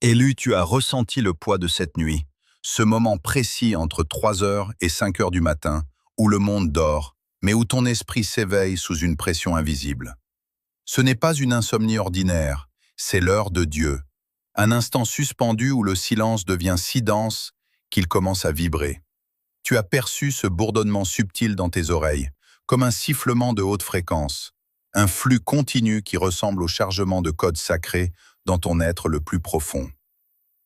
Élu, tu as ressenti le poids de cette nuit, ce moment précis entre 3 heures et 5 heures du matin, où le monde dort, mais où ton esprit s'éveille sous une pression invisible. Ce n'est pas une insomnie ordinaire, c'est l'heure de Dieu, un instant suspendu où le silence devient si dense qu'il commence à vibrer. Tu as perçu ce bourdonnement subtil dans tes oreilles, comme un sifflement de haute fréquence, un flux continu qui ressemble au chargement de codes sacrés dans ton être le plus profond.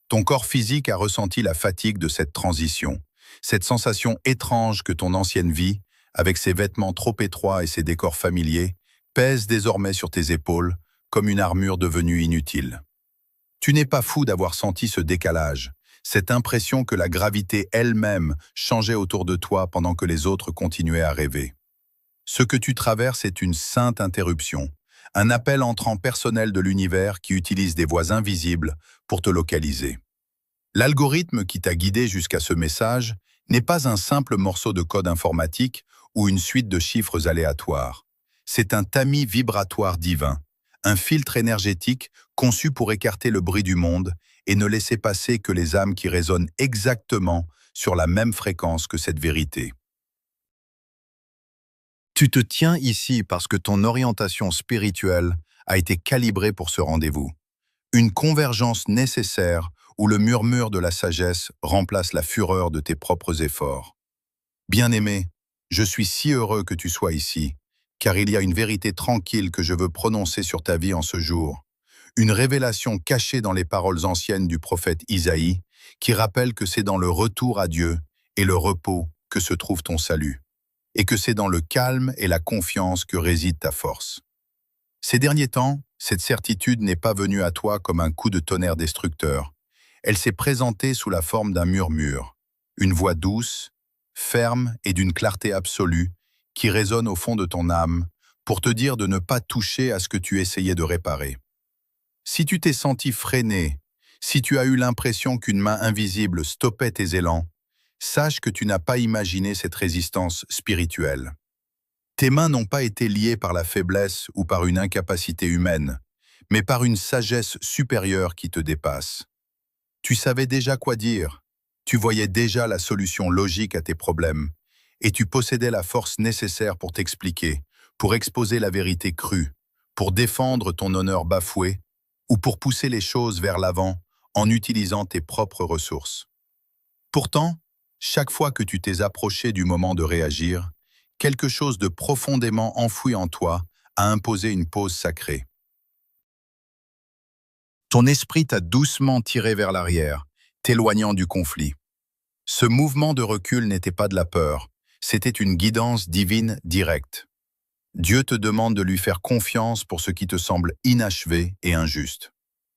Ton corps physique a ressenti la fatigue de cette transition, cette sensation étrange que ton ancienne vie, avec ses vêtements trop étroits et ses décors familiers, pèse désormais sur tes épaules comme une armure devenue inutile. Tu n'es pas fou d'avoir senti ce décalage, cette impression que la gravité elle-même changeait autour de toi pendant que les autres continuaient à rêver. Ce que tu traverses est une sainte interruption, un appel entrant personnel de l'univers qui utilise des voies invisibles pour te localiser. L'algorithme qui t'a guidé jusqu'à ce message n'est pas un simple morceau de code informatique ou une suite de chiffres aléatoires. C'est un tamis vibratoire divin, un filtre énergétique conçu pour écarter le bruit du monde et ne laisser passer que les âmes qui résonnent exactement sur la même fréquence que cette vérité. Tu te tiens ici parce que ton orientation spirituelle a été calibrée pour ce rendez-vous. Une convergence nécessaire où le murmure de la sagesse remplace la fureur de tes propres efforts. Bien-aimé, je suis si heureux que tu sois ici, car il y a une vérité tranquille que je veux prononcer sur ta vie en ce jour. Une révélation cachée dans les paroles anciennes du prophète Isaïe, qui rappelle que c'est dans le retour à Dieu et le repos que se trouve ton salut, et que c'est dans le calme et la confiance que réside ta force. Ces derniers temps, cette certitude n'est pas venue à toi comme un coup de tonnerre destructeur. Elle s'est présentée sous la forme d'un murmure, une voix douce, ferme et d'une clarté absolue qui résonne au fond de ton âme pour te dire de ne pas toucher à ce que tu essayais de réparer. Si tu t'es senti freiné, si tu as eu l'impression qu'une main invisible stoppait tes élans, sache que tu n'as pas imaginé cette résistance spirituelle. Tes mains n'ont pas été liées par la faiblesse ou par une incapacité humaine, mais par une sagesse supérieure qui te dépasse. Tu savais déjà quoi dire, tu voyais déjà la solution logique à tes problèmes, et tu possédais la force nécessaire pour t'expliquer, pour exposer la vérité crue, pour défendre ton honneur bafoué, ou pour pousser les choses vers l'avant en utilisant tes propres ressources. Pourtant, chaque fois que tu t'es approché du moment de réagir, quelque chose de profondément enfoui en toi a imposé une pause sacrée. Ton esprit t'a doucement tiré vers l'arrière, t'éloignant du conflit. Ce mouvement de recul n'était pas de la peur, c'était une guidance divine directe. Dieu te demande de lui faire confiance pour ce qui te semble inachevé et injuste.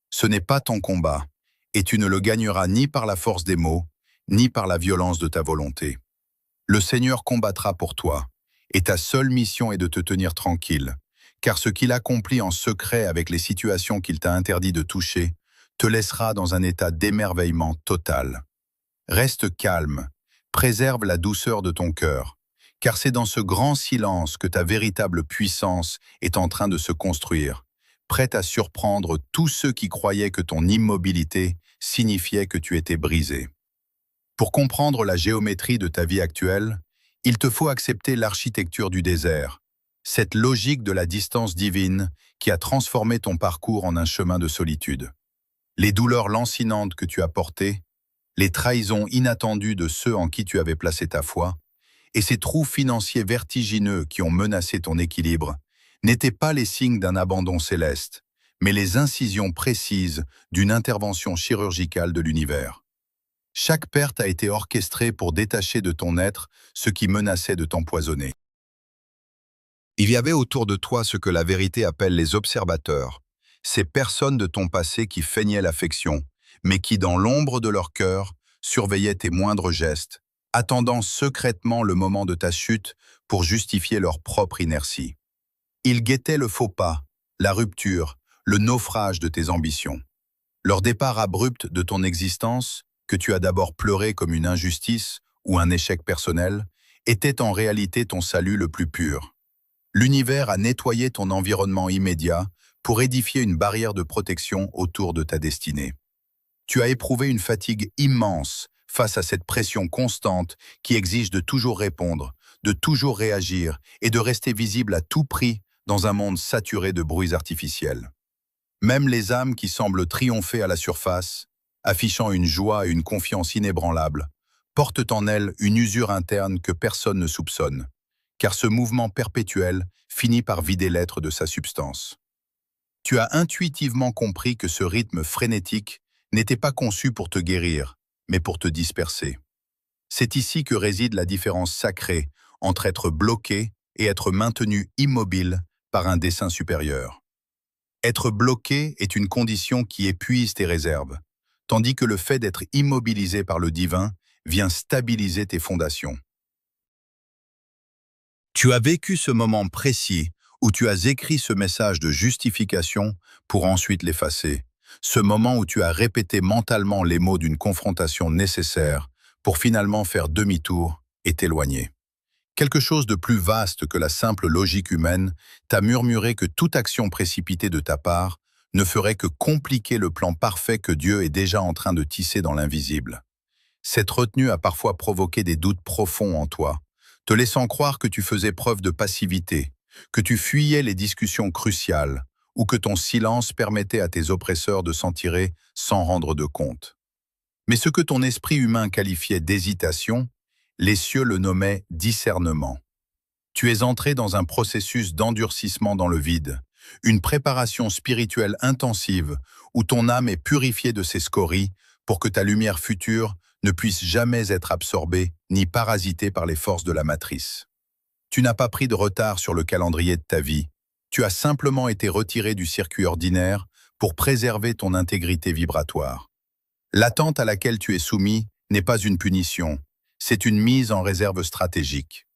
Ce n'est pas ton combat, et tu ne le gagneras ni par la force des mots, ni par la violence de ta volonté. Le Seigneur combattra pour toi, et ta seule mission est de te tenir tranquille, car ce qu'il accomplit en secret avec les situations qu'il t'a interdit de toucher te laissera dans un état d'émerveillement total. Reste calme, préserve la douceur de ton cœur, car c'est dans ce grand silence que ta véritable puissance est en train de se construire, prête à surprendre tous ceux qui croyaient que ton immobilité signifiait que tu étais brisé. Pour comprendre la géométrie de ta vie actuelle, il te faut accepter l'architecture du désert, cette logique de la distance divine qui a transformé ton parcours en un chemin de solitude. Les douleurs lancinantes que tu as portées, les trahisons inattendues de ceux en qui tu avais placé ta foi, et ces trous financiers vertigineux qui ont menacé ton équilibre, n'étaient pas les signes d'un abandon céleste, mais les incisions précises d'une intervention chirurgicale de l'univers. Chaque perte a été orchestrée pour détacher de ton être ce qui menaçait de t'empoisonner. Il y avait autour de toi ce que la vérité appelle les observateurs, ces personnes de ton passé qui feignaient l'affection, mais qui, dans l'ombre de leur cœur, surveillaient tes moindres gestes, attendant secrètement le moment de ta chute pour justifier leur propre inertie. Ils guettaient le faux pas, la rupture, le naufrage de tes ambitions. Leur départ abrupt de ton existence, que tu as d'abord pleuré comme une injustice ou un échec personnel, était en réalité ton salut le plus pur. L'univers a nettoyé ton environnement immédiat pour édifier une barrière de protection autour de ta destinée. Tu as éprouvé une fatigue immense face à cette pression constante qui exige de toujours répondre, de toujours réagir et de rester visible à tout prix dans un monde saturé de bruits artificiels. Même les âmes qui semblent triompher à la surface, affichant une joie et une confiance inébranlables, portent en elles une usure interne que personne ne soupçonne, car ce mouvement perpétuel finit par vider l'être de sa substance. Tu as intuitivement compris que ce rythme frénétique n'était pas conçu pour te guérir, mais pour te disperser. C'est ici que réside la différence sacrée entre être bloqué et être maintenu immobile par un dessein supérieur. Être bloqué est une condition qui épuise tes réserves, tandis que le fait d'être immobilisé par le divin vient stabiliser tes fondations. Tu as vécu ce moment précis où tu as écrit ce message de justification pour ensuite l'effacer. Ce moment où tu as répété mentalement les mots d'une confrontation nécessaire pour finalement faire demi-tour et t'éloigner. Quelque chose de plus vaste que la simple logique humaine t'a murmuré que toute action précipitée de ta part ne ferait que compliquer le plan parfait que Dieu est déjà en train de tisser dans l'invisible. Cette retenue a parfois provoqué des doutes profonds en toi, te laissant croire que tu faisais preuve de passivité, que tu fuyais les discussions cruciales ou que ton silence permettait à tes oppresseurs de s'en tirer sans rendre de compte. Mais ce que ton esprit humain qualifiait d'hésitation, les cieux le nommaient discernement. Tu es entré dans un processus d'endurcissement dans le vide, une préparation spirituelle intensive où ton âme est purifiée de ses scories pour que ta lumière future ne puisse jamais être absorbée ni parasitée par les forces de la matrice. Tu n'as pas pris de retard sur le calendrier de ta vie, tu as simplement été retiré du circuit ordinaire pour préserver ton intégrité vibratoire. L'attente à laquelle tu es soumis n'est pas une punition, c'est une mise en réserve stratégique.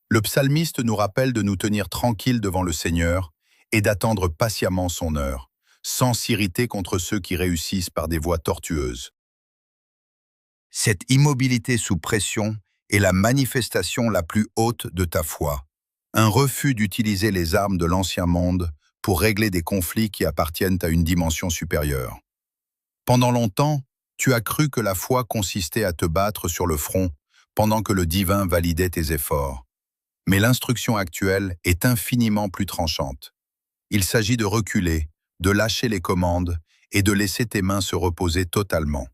Le psalmiste nous rappelle de nous tenir tranquilles devant le Seigneur et d'attendre patiemment son heure, sans s'irriter contre ceux qui réussissent par des voies tortueuses. Cette immobilité sous pression est la manifestation la plus haute de ta foi, un refus d'utiliser les armes de l'ancien monde pour régler des conflits qui appartiennent à une dimension supérieure. Pendant longtemps, tu as cru que la foi consistait à te battre sur le front pendant que le divin validait tes efforts. Mais l'instruction actuelle est infiniment plus tranchante. Il s'agit de reculer, de lâcher les commandes et de laisser tes mains se reposer totalement.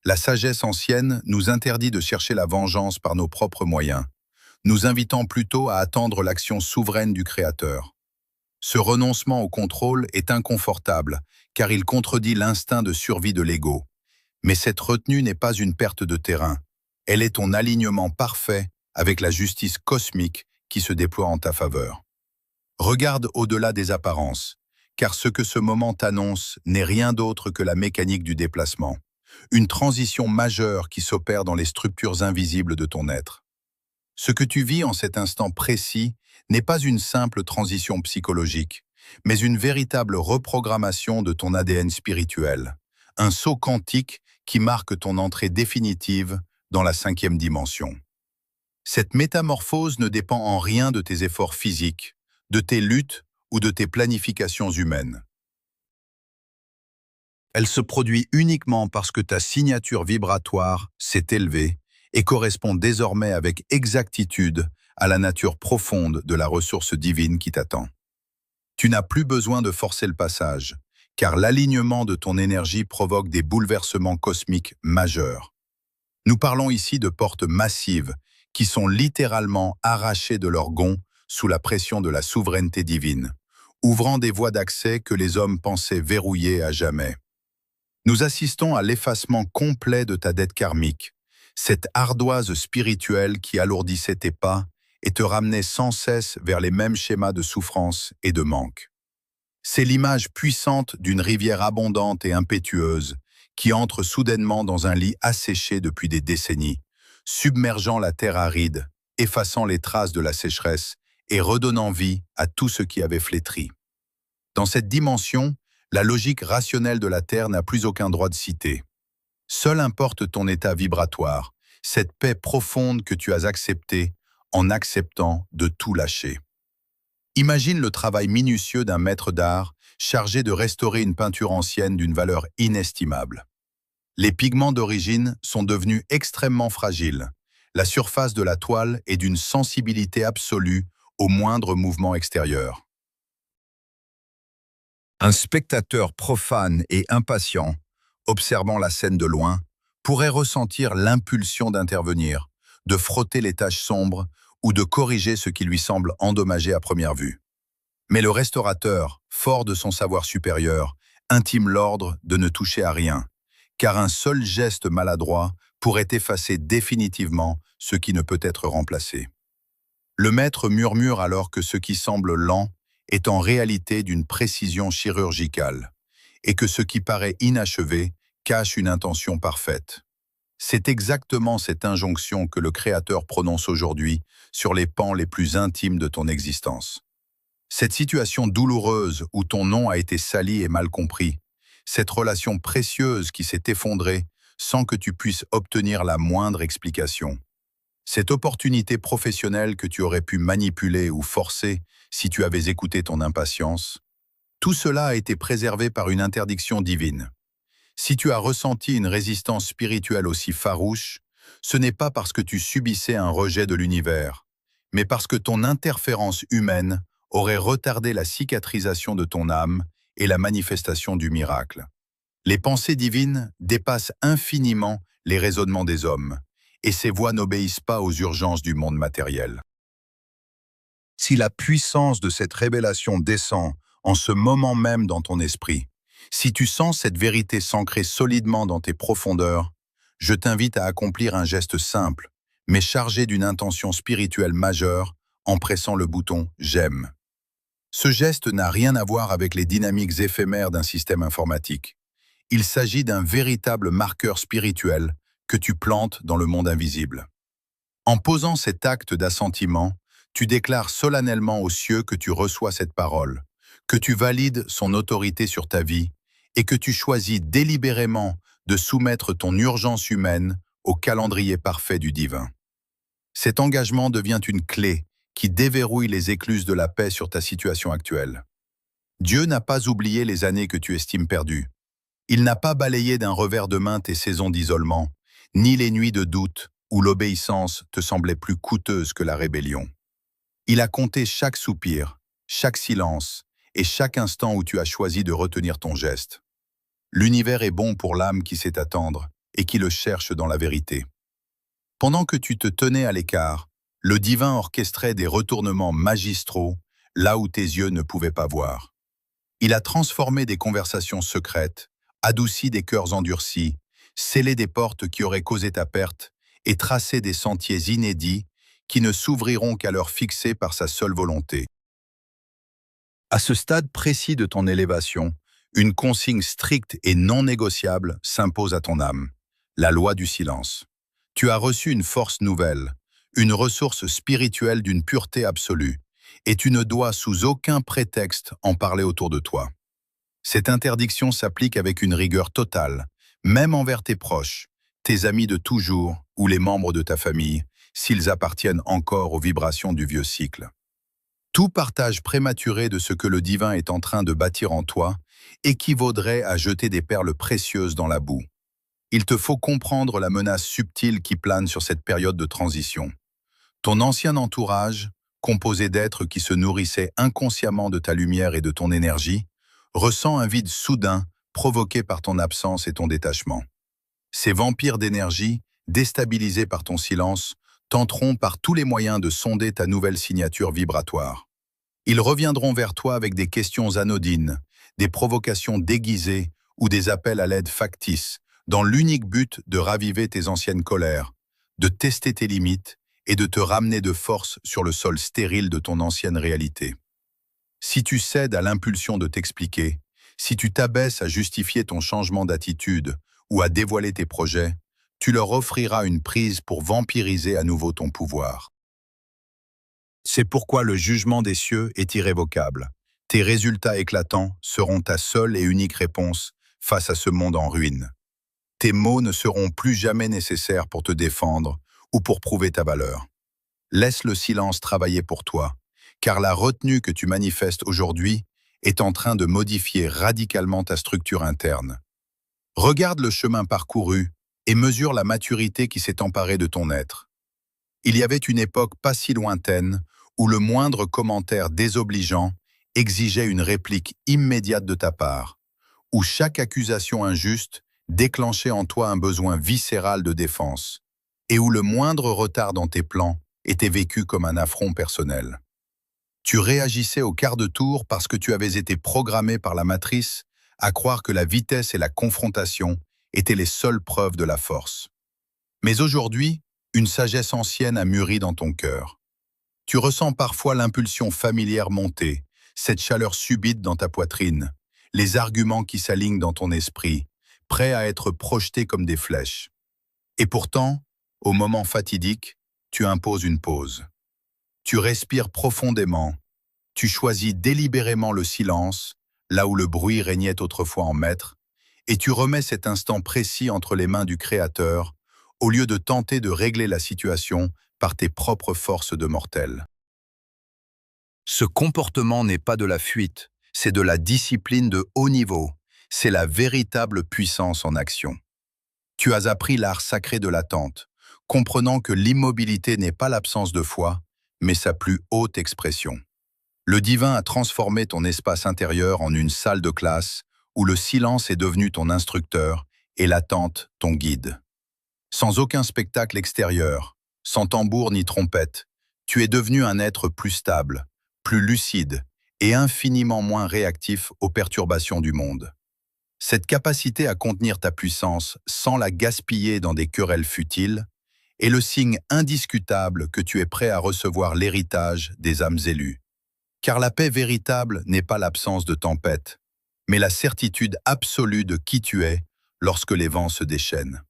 La sagesse ancienne nous interdit de chercher la vengeance par nos propres moyens, nous invitant plutôt à attendre l'action souveraine du Créateur. Ce renoncement au contrôle est inconfortable, car il contredit l'instinct de survie de l'ego. Mais cette retenue n'est pas une perte de terrain, elle est ton alignement parfait avec la justice cosmique qui se déploie en ta faveur. Regarde au-delà des apparences, car ce que ce moment t'annonce n'est rien d'autre que la mécanique du déplacement, une transition majeure qui s'opère dans les structures invisibles de ton être. Ce que tu vis en cet instant précis n'est pas une simple transition psychologique, mais une véritable reprogrammation de ton ADN spirituel, un saut quantique qui marque ton entrée définitive dans la 5e dimension. Cette métamorphose ne dépend en rien de tes efforts physiques, de tes luttes ou de tes planifications humaines. Elle se produit uniquement parce que ta signature vibratoire s'est élevée et correspond désormais avec exactitude à la nature profonde de la ressource divine qui t'attend. Tu n'as plus besoin de forcer le passage, car l'alignement de ton énergie provoque des bouleversements cosmiques majeurs. Nous parlons ici de portes massives qui sont littéralement arrachées de leur gonds sous la pression de la souveraineté divine, ouvrant des voies d'accès que les hommes pensaient verrouillées à jamais. Nous assistons à l'effacement complet de ta dette karmique, cette ardoise spirituelle qui alourdissait tes pas et te ramenait sans cesse vers les mêmes schémas de souffrance et de manque. C'est l'image puissante d'une rivière abondante et impétueuse qui entre soudainement dans un lit asséché depuis des décennies, submergeant la terre aride, effaçant les traces de la sécheresse et redonnant vie à tout ce qui avait flétri. Dans cette dimension, la logique rationnelle de la Terre n'a plus aucun droit de citer. Seul importe ton état vibratoire, cette paix profonde que tu as acceptée en acceptant de tout lâcher. Imagine le travail minutieux d'un maître d'art chargé de restaurer une peinture ancienne d'une valeur inestimable. Les pigments d'origine sont devenus extrêmement fragiles. La surface de la toile est d'une sensibilité absolue au moindre mouvement extérieur. Un spectateur profane et impatient, observant la scène de loin, pourrait ressentir l'impulsion d'intervenir, de frotter les taches sombres ou de corriger ce qui lui semble endommagé à première vue. Mais le restaurateur, fort de son savoir supérieur, intime l'ordre de ne toucher à rien, car un seul geste maladroit pourrait effacer définitivement ce qui ne peut être remplacé. Le maître murmure alors que ce qui semble lent est en réalité d'une précision chirurgicale, et que ce qui paraît inachevé cache une intention parfaite. C'est exactement cette injonction que le Créateur prononce aujourd'hui sur les pans les plus intimes de ton existence. Cette situation douloureuse où ton nom a été sali et mal compris, cette relation précieuse qui s'est effondrée sans que tu puisses obtenir la moindre explication, cette opportunité professionnelle que tu aurais pu manipuler ou forcer si tu avais écouté ton impatience, tout cela a été préservé par une interdiction divine. Si tu as ressenti une résistance spirituelle aussi farouche, ce n'est pas parce que tu subissais un rejet de l'univers, mais parce que ton interférence humaine aurait retardé la cicatrisation de ton âme et la manifestation du miracle. Les pensées divines dépassent infiniment les raisonnements des hommes, et ces voix n'obéissent pas aux urgences du monde matériel. Si la puissance de cette révélation descend en ce moment même dans ton esprit, si tu sens cette vérité s'ancrer solidement dans tes profondeurs, je t'invite à accomplir un geste simple, mais chargé d'une intention spirituelle majeure en pressant le bouton « J'aime ». Ce geste n'a rien à voir avec les dynamiques éphémères d'un système informatique. Il s'agit d'un véritable marqueur spirituel que tu plantes dans le monde invisible. En posant cet acte d'assentiment, tu déclares solennellement aux cieux que tu reçois cette parole, que tu valides son autorité sur ta vie et que tu choisis délibérément de soumettre ton urgence humaine au calendrier parfait du divin. Cet engagement devient une clé qui déverrouille les écluses de la paix sur ta situation actuelle. Dieu n'a pas oublié les années que tu estimes perdues. Il n'a pas balayé d'un revers de main tes saisons d'isolement, ni les nuits de doute où l'obéissance te semblait plus coûteuse que la rébellion. Il a compté chaque soupir, chaque silence et chaque instant où tu as choisi de retenir ton geste. L'univers est bon pour l'âme qui sait attendre et qui le cherche dans la vérité. Pendant que tu te tenais à l'écart, le divin orchestrait des retournements magistraux là où tes yeux ne pouvaient pas voir. Il a transformé des conversations secrètes, adouci des cœurs endurcis, scellé des portes qui auraient causé ta perte et tracé des sentiers inédits qui ne s'ouvriront qu'à l'heure fixée par sa seule volonté. À ce stade précis de ton élévation, une consigne stricte et non négociable s'impose à ton âme, la loi du silence. Tu as reçu une force nouvelle, une ressource spirituelle d'une pureté absolue, et tu ne dois sous aucun prétexte en parler autour de toi. Cette interdiction s'applique avec une rigueur totale, même envers tes proches, tes amis de toujours ou les membres de ta famille, s'ils appartiennent encore aux vibrations du vieux cycle. Tout partage prématuré de ce que le divin est en train de bâtir en toi équivaudrait à jeter des perles précieuses dans la boue. Il te faut comprendre la menace subtile qui plane sur cette période de transition. Ton ancien entourage, composé d'êtres qui se nourrissaient inconsciemment de ta lumière et de ton énergie, ressent un vide soudain provoqué par ton absence et ton détachement. Ces vampires d'énergie, déstabilisés par ton silence, tenteront par tous les moyens de sonder ta nouvelle signature vibratoire. Ils reviendront vers toi avec des questions anodines, des provocations déguisées ou des appels à l'aide factices, dans l'unique but de raviver tes anciennes colères, de tester tes limites et de te ramener de force sur le sol stérile de ton ancienne réalité. Si tu cèdes à l'impulsion de t'expliquer, si tu t'abaisses à justifier ton changement d'attitude ou à dévoiler tes projets, tu leur offriras une prise pour vampiriser à nouveau ton pouvoir. C'est pourquoi le jugement des cieux est irrévocable. Tes résultats éclatants seront ta seule et unique réponse face à ce monde en ruine. Tes mots ne seront plus jamais nécessaires pour te défendre ou pour prouver ta valeur. Laisse le silence travailler pour toi, car la retenue que tu manifestes aujourd'hui est en train de modifier radicalement ta structure interne. Regarde le chemin parcouru et mesure la maturité qui s'est emparée de ton être. Il y avait une époque pas si lointaine où le moindre commentaire désobligeant exigeait une réplique immédiate de ta part, où chaque accusation injuste déclenchait en toi un besoin viscéral de défense, et où le moindre retard dans tes plans était vécu comme un affront personnel. Tu réagissais au quart de tour parce que tu avais été programmé par la matrice à croire que la vitesse et la confrontation étaient les seules preuves de la force. Mais aujourd'hui, une sagesse ancienne a mûri dans ton cœur. Tu ressens parfois l'impulsion familière monter, cette chaleur subite dans ta poitrine, les arguments qui s'alignent dans ton esprit, prêts à être projetés comme des flèches. Et pourtant, au moment fatidique, tu imposes une pause. Tu respires profondément, tu choisis délibérément le silence, là où le bruit régnait autrefois en maître, et tu remets cet instant précis entre les mains du Créateur, au lieu de tenter de régler la situation par tes propres forces de mortel. Ce comportement n'est pas de la fuite, c'est de la discipline de haut niveau, c'est la véritable puissance en action. Tu as appris l'art sacré de l'attente, comprenant que l'immobilité n'est pas l'absence de foi, mais sa plus haute expression. Le divin a transformé ton espace intérieur en une salle de classe où le silence est devenu ton instructeur et l'attente ton guide. Sans aucun spectacle extérieur, sans tambour ni trompette, tu es devenu un être plus stable, plus lucide et infiniment moins réactif aux perturbations du monde. Cette capacité à contenir ta puissance sans la gaspiller dans des querelles futiles est le signe indiscutable que tu es prêt à recevoir l'héritage des âmes élues. Car la paix véritable n'est pas l'absence de tempête, mais la certitude absolue de qui tu es lorsque les vents se déchaînent.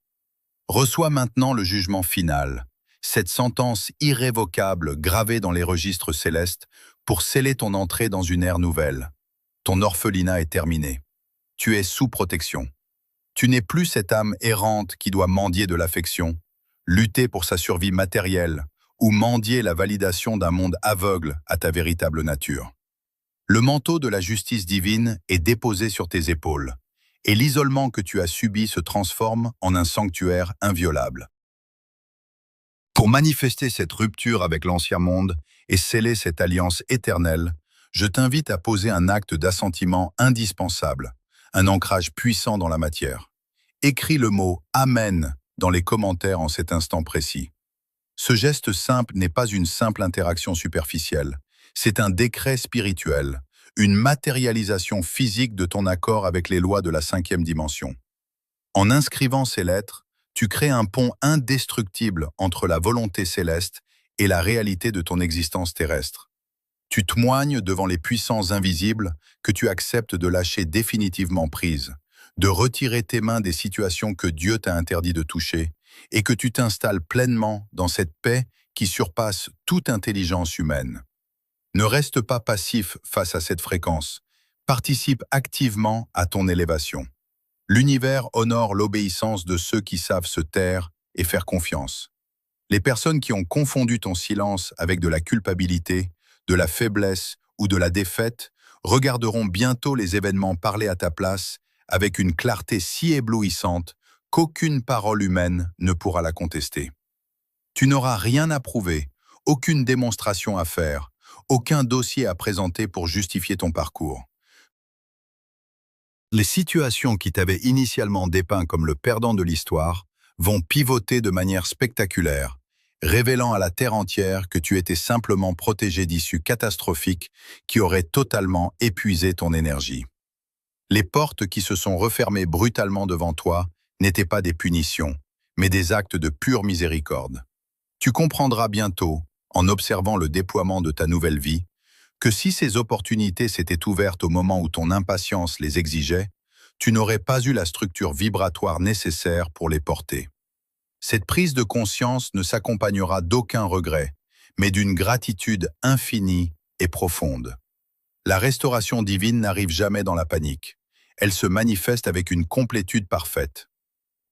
Reçois maintenant le jugement final, cette sentence irrévocable gravée dans les registres célestes pour sceller ton entrée dans une ère nouvelle. Ton orphelinat est terminé. Tu es sous protection. Tu n'es plus cette âme errante qui doit mendier de l'affection, lutter pour sa survie matérielle ou mendier la validation d'un monde aveugle à ta véritable nature. Le manteau de la justice divine est déposé sur tes épaules, et l'isolement que tu as subi se transforme en un sanctuaire inviolable. Pour manifester cette rupture avec l'ancien monde et sceller cette alliance éternelle, je t'invite à poser un acte d'assentiment indispensable, un ancrage puissant dans la matière. Écris le mot « Amen » dans les commentaires en cet instant précis. Ce geste simple n'est pas une simple interaction superficielle, c'est un décret spirituel, une matérialisation physique de ton accord avec les lois de la 5e dimension. En inscrivant ces lettres, tu crées un pont indestructible entre la volonté céleste et la réalité de ton existence terrestre. Tu témoignes devant les puissances invisibles que tu acceptes de lâcher définitivement prise, de retirer tes mains des situations que Dieu t'a interdit de toucher, et que tu t'installes pleinement dans cette paix qui surpasse toute intelligence humaine. Ne reste pas passif face à cette fréquence. Participe activement à ton élévation. L'univers honore l'obéissance de ceux qui savent se taire et faire confiance. Les personnes qui ont confondu ton silence avec de la culpabilité, de la faiblesse ou de la défaite regarderont bientôt les événements parler à ta place avec une clarté si éblouissante qu'aucune parole humaine ne pourra la contester. Tu n'auras rien à prouver, aucune démonstration à faire, aucun dossier à présenter pour justifier ton parcours. Les situations qui t'avaient initialement dépeint comme le perdant de l'histoire vont pivoter de manière spectaculaire, révélant à la terre entière que tu étais simplement protégé d'issues catastrophiques qui auraient totalement épuisé ton énergie. Les portes qui se sont refermées brutalement devant toi n'étaient pas des punitions, mais des actes de pure miséricorde. Tu comprendras bientôt, en observant le déploiement de ta nouvelle vie, que si ces opportunités s'étaient ouvertes au moment où ton impatience les exigeait, tu n'aurais pas eu la structure vibratoire nécessaire pour les porter. Cette prise de conscience ne s'accompagnera d'aucun regret, mais d'une gratitude infinie et profonde. La restauration divine n'arrive jamais dans la panique. Elle se manifeste avec une complétude parfaite.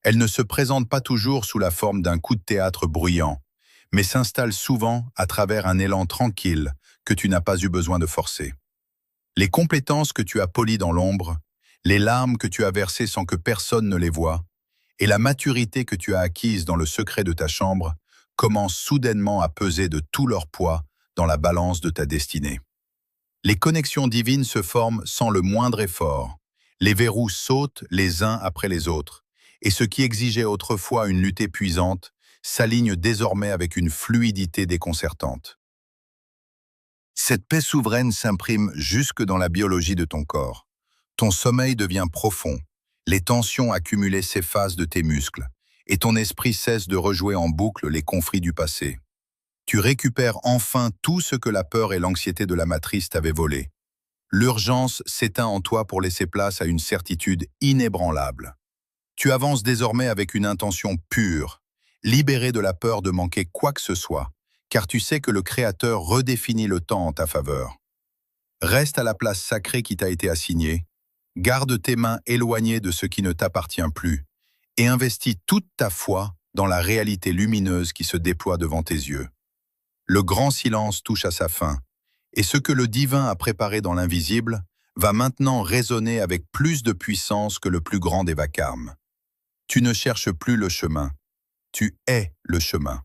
Elle ne se présente pas toujours sous la forme d'un coup de théâtre bruyant, mais s'installe souvent à travers un élan tranquille que tu n'as pas eu besoin de forcer. Les compétences que tu as polies dans l'ombre, les larmes que tu as versées sans que personne ne les voie, et la maturité que tu as acquise dans le secret de ta chambre commencent soudainement à peser de tout leur poids dans la balance de ta destinée. Les connexions divines se forment sans le moindre effort. Les verrous sautent les uns après les autres, et ce qui exigeait autrefois une lutte épuisante s'aligne désormais avec une fluidité déconcertante. Cette paix souveraine s'imprime jusque dans la biologie de ton corps. Ton sommeil devient profond, les tensions accumulées s'effacent de tes muscles, et ton esprit cesse de rejouer en boucle les conflits du passé. Tu récupères enfin tout ce que la peur et l'anxiété de la matrice t'avaient volé. L'urgence s'éteint en toi pour laisser place à une certitude inébranlable. Tu avances désormais avec une intention pure, libérée de la peur de manquer quoi que ce soit, car tu sais que le Créateur redéfinit le temps en ta faveur. Reste à la place sacrée qui t'a été assignée, garde tes mains éloignées de ce qui ne t'appartient plus, et investis toute ta foi dans la réalité lumineuse qui se déploie devant tes yeux. Le grand silence touche à sa fin, et ce que le divin a préparé dans l'invisible va maintenant résonner avec plus de puissance que le plus grand des vacarmes. Tu ne cherches plus le chemin, tu es le chemin.